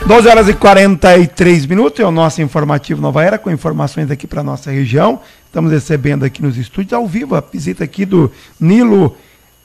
12 horas e 43 minutos, é o nosso informativo Nova Era, com informações aqui para a nossa região. Estamos recebendo aqui nos estúdios, ao vivo, a visita aqui do Nilo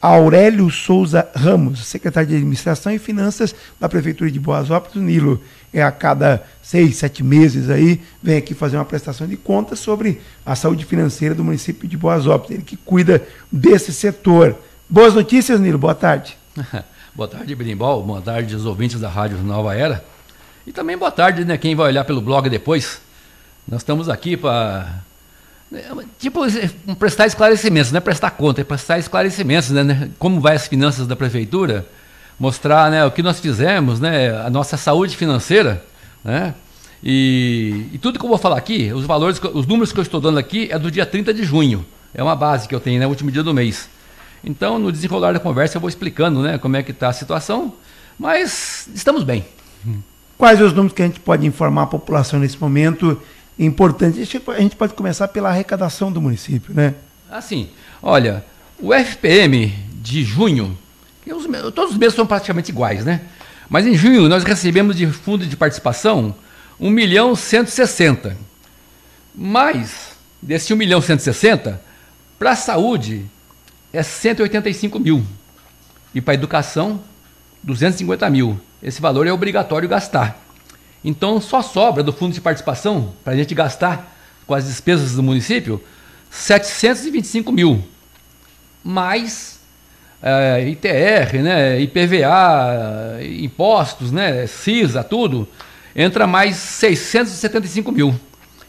Aurélio Souza Ramos, secretário de Administração e Finanças da Prefeitura de Boasópolis. O Nilo a cada 6, 7 meses aí, vem aqui fazer uma prestação de contas sobre a saúde financeira do município de Boasópolis, ele que cuida desse setor. Boas notícias, Nilo, boa tarde. Boa tarde, Berimbau, boa tarde aos ouvintes da Rádio Nova Era. E também boa tarde, né, quem vai olhar pelo blog depois. Nós estamos aqui para, prestar esclarecimentos, não é prestar conta, é prestar esclarecimentos, né, como vai as finanças da prefeitura, mostrar, né, o que nós fizemos, né, a nossa saúde financeira, né, e tudo que eu vou falar aqui, os valores, os números que eu estou dando aqui é do dia 30 de junho, é uma base que eu tenho, né, último dia do mês. Então, no desenrolar da conversa, eu vou explicando, né, como é que está a situação, mas estamos bem. Quais os números que a gente pode informar a população nesse momento importante? A gente pode começar pela arrecadação do município, né? Assim, olha, o FPM de junho, todos os meses são praticamente iguais, né? Mas em junho nós recebemos de fundo de participação 1.160.000. Mas, desse 1.160.000, para a saúde é 185.000. E para a educação, 250.000. Esse valor é obrigatório gastar. Então, só sobra do fundo de participação, para a gente gastar com as despesas do município, 725.000. Mais ITR, né, IPVA, impostos, né, CISA, tudo, entra mais 675.000.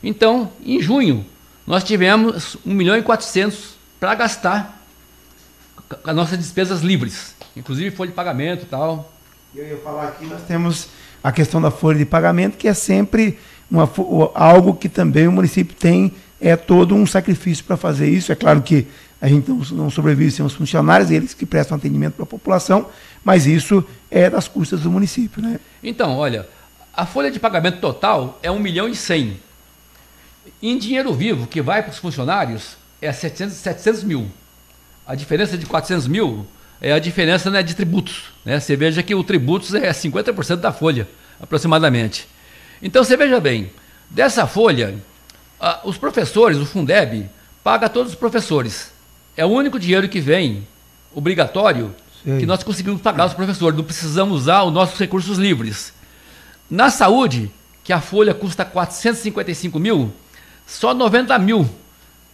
Então, em junho, nós tivemos 1.400.000 para gastar com as nossas despesas livres, inclusive folha de pagamento e tal. Eu ia falar aqui, nós temos a questão da folha de pagamento, que é sempre algo que também o município tem, é todo um sacrifício para fazer isso. É claro que a gente não sobrevive sem os funcionários, eles que prestam atendimento para a população, mas isso é das custas do município, né? Então, olha, a folha de pagamento total é 1.100.000. Em dinheiro vivo, que vai para os funcionários, é 700.000. A diferença de 400.000 é a diferença, né, de tributos, né? Você veja que o tributos é 50% da folha, aproximadamente. Então, você veja bem, dessa folha, os professores, o Fundeb, paga todos os professores. É o único dinheiro que vem, obrigatório, que nós conseguimos pagar os professores. Não precisamos usar os nossos recursos livres. Na saúde, que a folha custa 455.000, só 90.000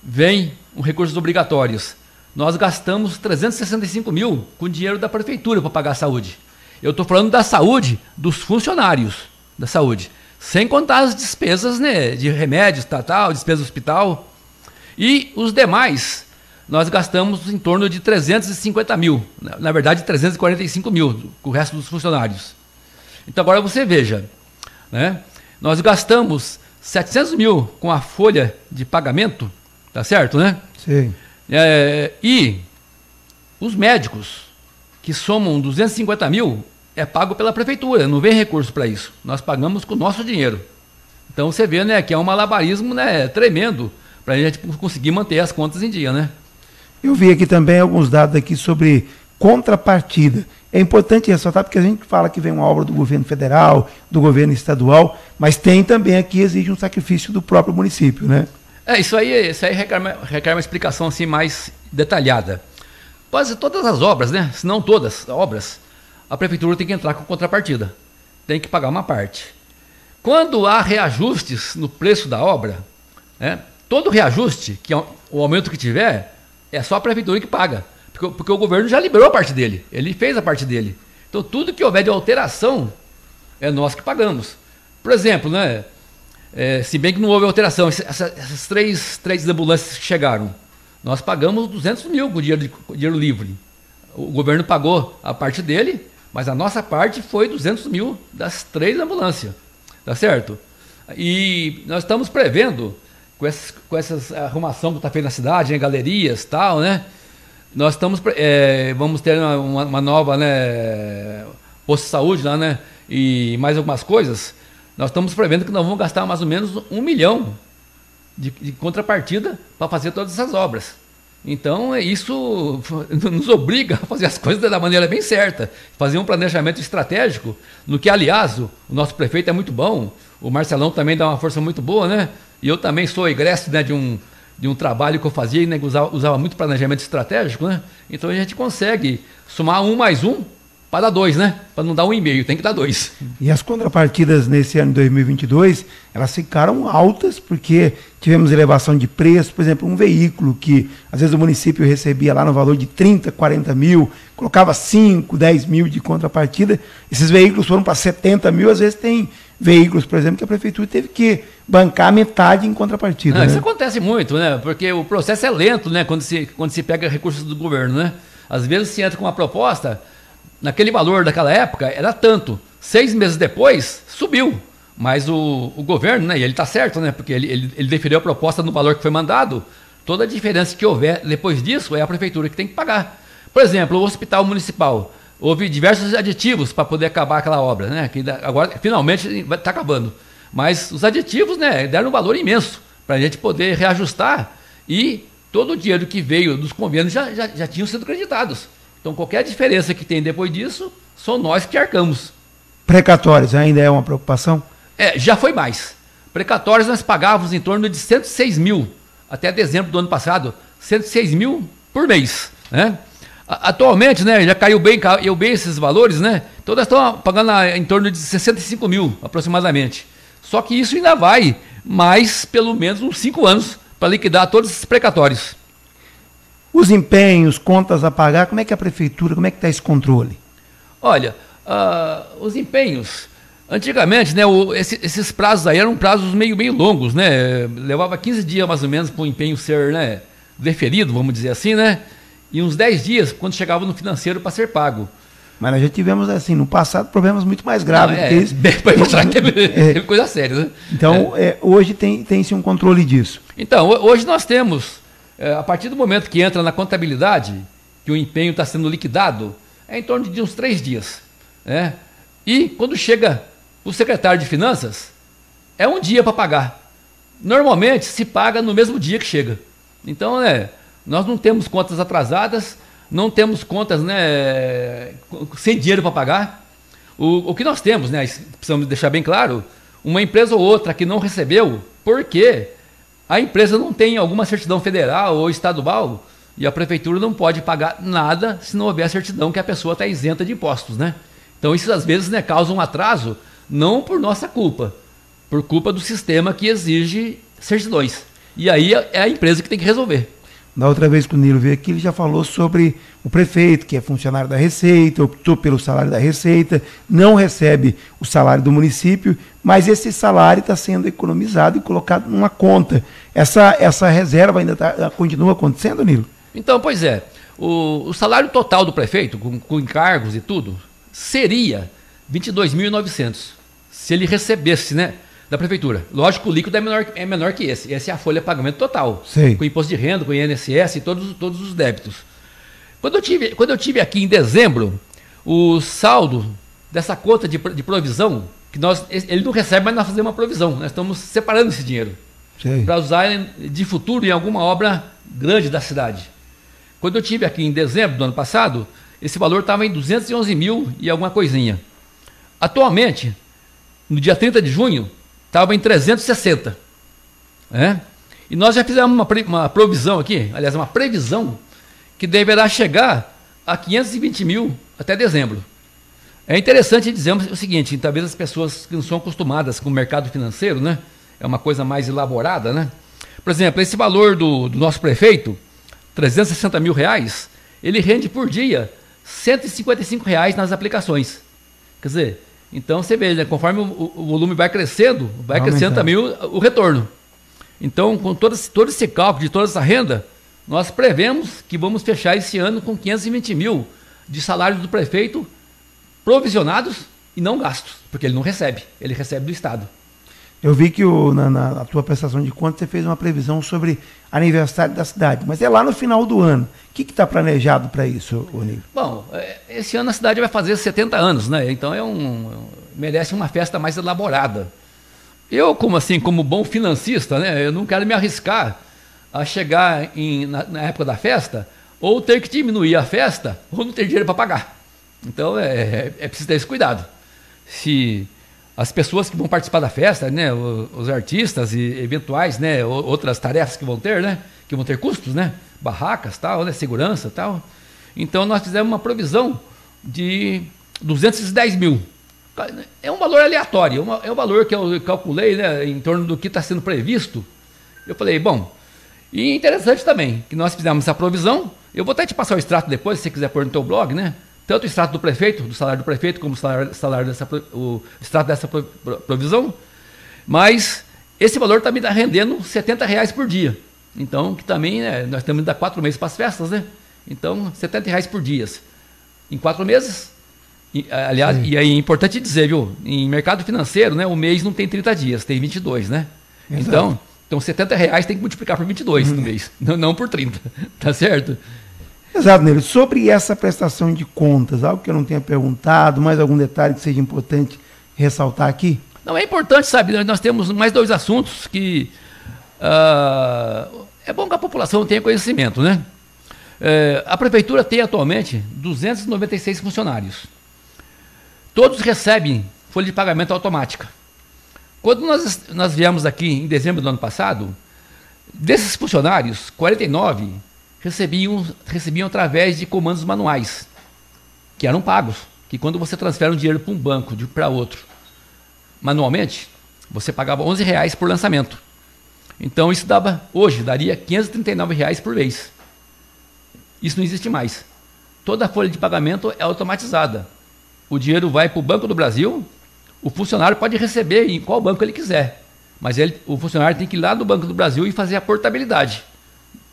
vem com recursos obrigatórios. Nós gastamos 365.000 com dinheiro da prefeitura para pagar a saúde. Eu estou falando da saúde dos funcionários da saúde, sem contar as despesas, né, de remédios, despesa do hospital. E os demais, nós gastamos em torno de 350.000, na verdade 345.000, com o resto dos funcionários. Então agora você veja, né, nós gastamos 700.000 com a folha de pagamento, tá certo, né? Sim. E os médicos, que somam 250.000, é pago pela prefeitura, não vem recurso para isso. Nós pagamos com o nosso dinheiro. Então você vê, né, que é um malabarismo, né, tremendo para a gente conseguir manter as contas em dia, né? Eu vi aqui também alguns dados aqui sobre contrapartida. É importante ressaltar, porque a gente fala que vem uma obra do governo federal, do governo estadual, mas tem também aqui, exige um sacrifício do próprio município, né? Isso aí requer uma explicação assim mais detalhada. Quase todas as obras, né, se não todas as obras, a prefeitura tem que entrar com contrapartida, tem que pagar uma parte. Quando há reajustes no preço da obra, né, todo reajuste, que é o aumento que tiver, é só a prefeitura que paga, porque o governo já liberou a parte dele, ele fez a parte dele. Então tudo que houver de alteração, é nós que pagamos. Por exemplo, né, se bem que não houve alteração, essas três ambulâncias que chegaram, nós pagamos 200.000 com dinheiro livre. O governo pagou a parte dele, mas a nossa parte foi 200.000 das 3 ambulâncias, tá certo? E nós estamos prevendo, com essas arrumação que está feita na cidade, né, galerias e tal, né? Nós estamos, vamos ter uma nova, né, posto de saúde lá, né? E mais algumas coisas. Nós estamos prevendo que nós vamos gastar mais ou menos 1 milhão de contrapartida para fazer todas essas obras. Então, isso nos obriga a fazer as coisas da maneira bem certa, fazer um planejamento estratégico, no que, aliás, o nosso prefeito é muito bom, o Marcelão também dá uma força muito boa, né? E eu também sou egresso, né, de um trabalho que eu fazia, né, usava muito planejamento estratégico, né? Então a gente consegue somar 1 mais 1 para dar 2, né? Para não dar 1,5, tem que dar 2. E as contrapartidas nesse ano de 2022, elas ficaram altas porque tivemos elevação de preço. Por exemplo, um veículo que às vezes o município recebia lá no valor de 30, 40 mil, colocava 5, 10 mil de contrapartida, esses veículos foram para 70 mil. Às vezes tem veículos, por exemplo, que a prefeitura teve que bancar metade em contrapartida. Não, né? Isso acontece muito, né? Porque o processo é lento, né? Quando se pega recursos do governo, né? Às vezes se entra com uma proposta, naquele valor daquela época era tanto. 6 meses depois, subiu. Mas o governo, né, e ele está certo, né, porque ele deferiu a proposta no valor que foi mandado. Toda a diferença que houver depois disso é a prefeitura que tem que pagar. Por exemplo, o hospital municipal. Houve diversos aditivos para poder acabar aquela obra, né, que agora finalmente está acabando. Mas os aditivos, né, deram um valor imenso para a gente poder reajustar, e todo o dinheiro que veio dos convênios já tinham sido creditados. Então, qualquer diferença que tem depois disso, são nós que arcamos. Precatórios ainda é uma preocupação? Já foi mais. Precatórios nós pagávamos em torno de 106 mil, até dezembro do ano passado, 106 mil por mês, né? Atualmente, né, já caiu bem esses valores, né? Então nós estamos pagando em torno de 65 mil, aproximadamente. Só que isso ainda vai mais, pelo menos, uns 5 anos, para liquidar todos esses precatórios. Os empenhos, contas a pagar, como é que a prefeitura, como é que está esse controle? Olha, os empenhos, antigamente, né, esses prazos aí eram prazos meio longos, né? Levava 15 dias mais ou menos para o empenho ser, né, deferido, vamos dizer assim, né? E uns 10 dias quando chegava no financeiro para ser pago. Mas nós já tivemos, assim, no passado, problemas muito mais graves do que isso. Depois mostrar que teve coisa séria, né? Então, hoje tem-se um controle disso. Então, hoje nós temos, a partir do momento que entra na contabilidade, que o empenho está sendo liquidado, é em torno de uns 3 dias. Né? E quando chega o secretário de Finanças, é um dia para pagar. Normalmente se paga no mesmo dia que chega. Então, nós não temos contas atrasadas, não temos contas, né, sem dinheiro para pagar. O que nós temos, né, precisamos deixar bem claro, uma empresa ou outra que não recebeu, porque a empresa não tem alguma certidão federal ou estadual, e a prefeitura não pode pagar nada se não houver a certidão que a pessoa está isenta de impostos, né? Então isso às vezes, né, causa um atraso, não por nossa culpa, por culpa do sistema que exige certidões. E aí é a empresa que tem que resolver. Da outra vez que o Nilo veio aqui, ele já falou sobre o prefeito, que é funcionário da Receita, optou pelo salário da Receita, não recebe o salário do município, mas esse salário está sendo economizado e colocado numa conta. Essa reserva ainda continua acontecendo, Nilo? Então, pois é, o salário total do prefeito, com encargos e tudo, seria 22.900, se ele recebesse, né, da prefeitura. Lógico que o líquido é menor que esse. Essa é a folha de pagamento total. Sei. Com imposto de renda, com INSS e todos os débitos. Quando eu tive aqui em dezembro, o saldo dessa conta de provisão, que ele não recebe, mas nós fazemos uma provisão. Nós estamos separando esse dinheiro para usar de futuro em alguma obra grande da cidade. Quando eu tive aqui em dezembro do ano passado, esse valor estava em 211 mil e alguma coisinha. Atualmente, no dia 30 de junho, estava em 360. E nós já fizemos uma provisão aqui, aliás, uma previsão, que deverá chegar a 520 mil até dezembro. É interessante dizer o seguinte, talvez as pessoas que não são acostumadas com o mercado financeiro, né, é uma coisa mais elaborada, né? Por exemplo, esse valor do nosso prefeito, 360 mil reais, ele rende por dia 155 reais nas aplicações. Quer dizer, então você vê, né, conforme o volume vai crescendo também o retorno. Então, com todo esse cálculo de toda essa renda, nós prevemos que vamos fechar esse ano com 520 mil de salários do prefeito provisionados e não gastos, porque ele não recebe, ele recebe do Estado. Eu vi que na tua prestação de contas você fez uma previsão sobre aniversário da cidade, mas é lá no final do ano. O que está planejado para isso, Nilo? Bom, esse ano a cidade vai fazer 70 anos, né? Então merece uma festa mais elaborada. Eu, como bom financista, né, eu não quero me arriscar a chegar na época da festa, ou ter que diminuir a festa, ou não ter dinheiro para pagar. Então é preciso ter esse cuidado. Se as pessoas que vão participar da festa, né, os artistas e eventuais, né, outras tarefas que vão ter, né, que vão ter custos, né, barracas, tal, né, segurança, tal. Então nós fizemos uma provisão de 210 mil. É um valor aleatório, é um valor que eu calculei, né, em torno do que está sendo previsto. Eu falei, bom, e interessante também, que nós fizemos essa provisão. Eu vou até te passar o extrato depois, se você quiser pôr no teu blog, né? Tanto o extrato do prefeito, do salário do prefeito, como o extrato dessa provisão. Mas esse valor também está rendendo R$70 por dia. Então, que também, né, nós temos ainda 4 meses para as festas, né? Então, R$70 por dia. Em 4 meses, aliás, sim. E aí é importante dizer, viu? Em mercado financeiro, né, o mês não tem 30 dias, tem 22, né? Exato. Então R$70 tem que multiplicar por 22 no mês, não por 30, tá certo? Exato, Nélio. Sobre essa prestação de contas, algo que eu não tenha perguntado, mais algum detalhe que seja importante ressaltar aqui? Não, é importante, sabe, nós temos mais 2 assuntos que é bom que a população tenha conhecimento, né? A prefeitura tem atualmente 296 funcionários. Todos recebem folha de pagamento automática. Quando nós viemos aqui em dezembro do ano passado, desses funcionários, 49 recebiam através de comandos manuais, que eram pagos, que quando você transfere um dinheiro para um banco para outro, manualmente, você pagava R$11 por lançamento. Então isso daria R$539 por mês. Isso não existe mais. Toda a folha de pagamento é automatizada. O dinheiro vai para o Banco do Brasil, o funcionário pode receber em qual banco ele quiser, mas o funcionário tem que ir lá no Banco do Brasil e fazer a portabilidade.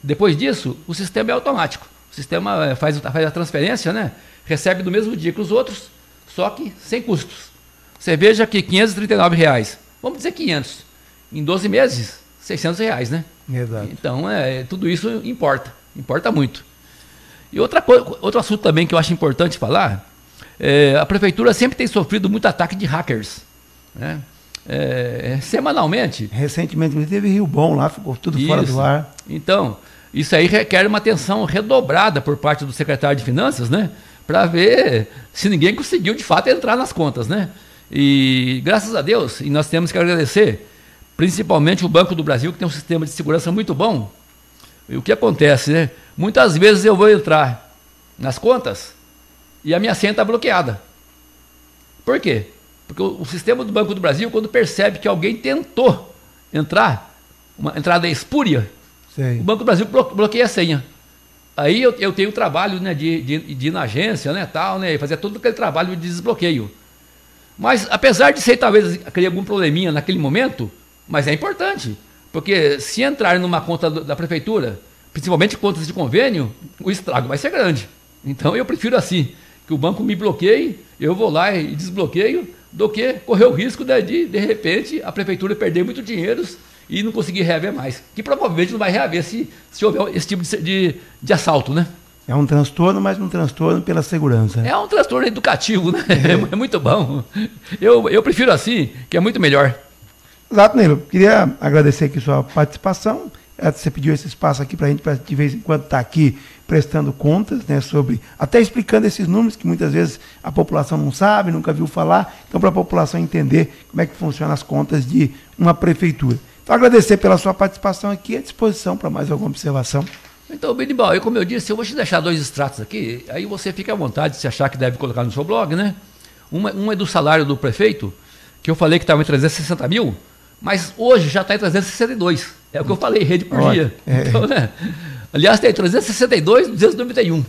Depois disso, o sistema é automático. O sistema faz a transferência, né? Recebe no mesmo dia que os outros, só que sem custos. Você veja que R$539, vamos dizer 500, em 12 meses, R$600, né? Exato. Então, tudo isso importa muito. E outro assunto também que eu acho importante falar, a prefeitura sempre tem sofrido muito ataque de hackers, né? Semanalmente. Recentemente teve Rio Bom lá, ficou tudo fora do ar. Então, isso aí requer uma atenção redobrada por parte do secretário de Finanças, né? Para ver se ninguém conseguiu de fato entrar nas contas, né? E graças a Deus, e nós temos que agradecer, principalmente o Banco do Brasil, que tem um sistema de segurança muito bom. E o que acontece, né? Muitas vezes eu vou entrar nas contas e a minha senha está bloqueada. Por quê? Porque o sistema do Banco do Brasil, quando percebe que alguém tentou entrar, uma entrada espúria, o Banco do Brasil bloqueia a senha. Aí eu tenho o trabalho, né, de ir na agência, né, tal, né, fazer todo aquele trabalho de desbloqueio. Mas apesar de ser talvez criar algum probleminha naquele momento, mas é importante, porque se entrar numa conta da prefeitura, principalmente contas de convênio, o estrago vai ser grande. Então eu prefiro assim, que o banco me bloqueie, eu vou lá e desbloqueio, do que correr o risco de repente, a prefeitura perder muito dinheiro e não conseguir reaver mais. Que provavelmente não vai reaver se houver esse tipo de assalto, né? É um transtorno, mas um transtorno pela segurança. É um transtorno educativo, né? É muito bom. Eu prefiro assim, que é muito melhor. Exato, Nilo. Queria agradecer aqui sua participação. Você pediu esse espaço aqui para a gente, para de vez em quando estar aqui prestando contas, né, até explicando esses números que muitas vezes a população não sabe, nunca viu falar, então para a população entender como é que funcionam as contas de uma prefeitura. Então agradecer pela sua participação aqui, à disposição para mais alguma observação. Então, Benibal, como eu disse, eu vou te deixar 2 extratos aqui, aí você fica à vontade se achar que deve colocar no seu blog, né? Um é do salário do prefeito, que eu falei que estava em 360 mil, mas hoje já está em 362. É o que eu falei, rede por dia. Então, né? Aliás, tem 362, 291.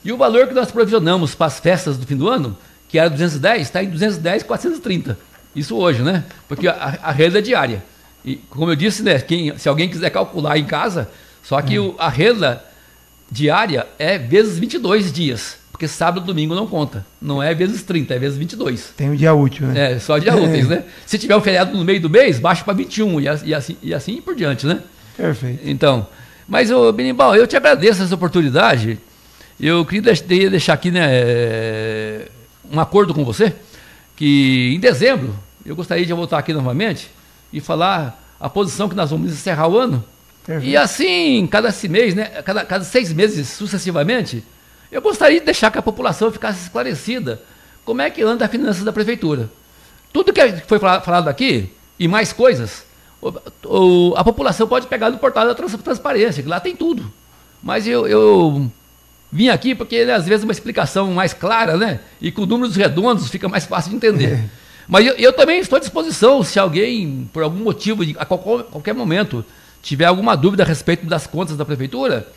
E o valor que nós provisionamos para as festas do fim do ano, que era 210, está em 210, 430. Isso hoje, né? Porque a renda é diária. E, como eu disse, né, se alguém quiser calcular em casa, só que a renda diária é vezes 22 dias. Porque sábado e domingo não conta. Não é vezes 30, é vezes 22. Tem um dia útil, né? Só dia úteis, né? Se tiver um feriado no meio do mês, baixa para 21 e assim por diante, né? Perfeito. Então, mas, Benimbal, eu te agradeço essa oportunidade. Eu queria deixar aqui, né, um acordo com você, que em dezembro eu gostaria de voltar aqui novamente e falar a posição que nós vamos encerrar o ano E assim, cada mês, né, cada 6 meses sucessivamente, eu gostaria de deixar que a população ficasse esclarecida como é que anda a finança da prefeitura. Tudo que foi falado aqui, e mais coisas, a população pode pegar no portal da transparência, que lá tem tudo. Mas eu vim aqui porque, né, às vezes, uma explicação mais clara, né, e com números redondos fica mais fácil de entender. Mas eu também estou à disposição, se alguém, por algum motivo, a qualquer momento, tiver alguma dúvida a respeito das contas da prefeitura,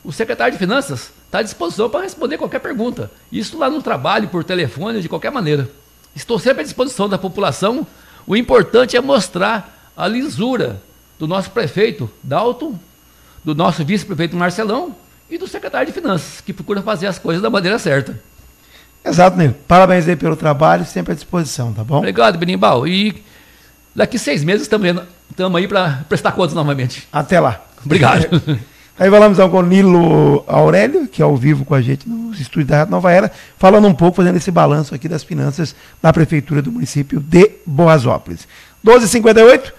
o secretário de Finanças está à disposição para responder qualquer pergunta. Isso lá no trabalho, por telefone, de qualquer maneira. Estou sempre à disposição da população. O importante é mostrar a lisura do nosso prefeito Dalton, do nosso vice-prefeito Marcelão e do secretário de Finanças, que procura fazer as coisas da maneira certa. Exato, Nilo. Parabéns aí pelo trabalho, sempre à disposição, tá bom? Obrigado, Benimbal. E daqui 6 meses estamos aí para prestar contas novamente. Até lá. Obrigado. Aí falamos então com o Nilo Aurélio, que é ao vivo com a gente nos estúdios da Rádio Nova Era, falando um pouco, fazendo esse balanço aqui das finanças da Prefeitura do município de Boazópolis. 12h58.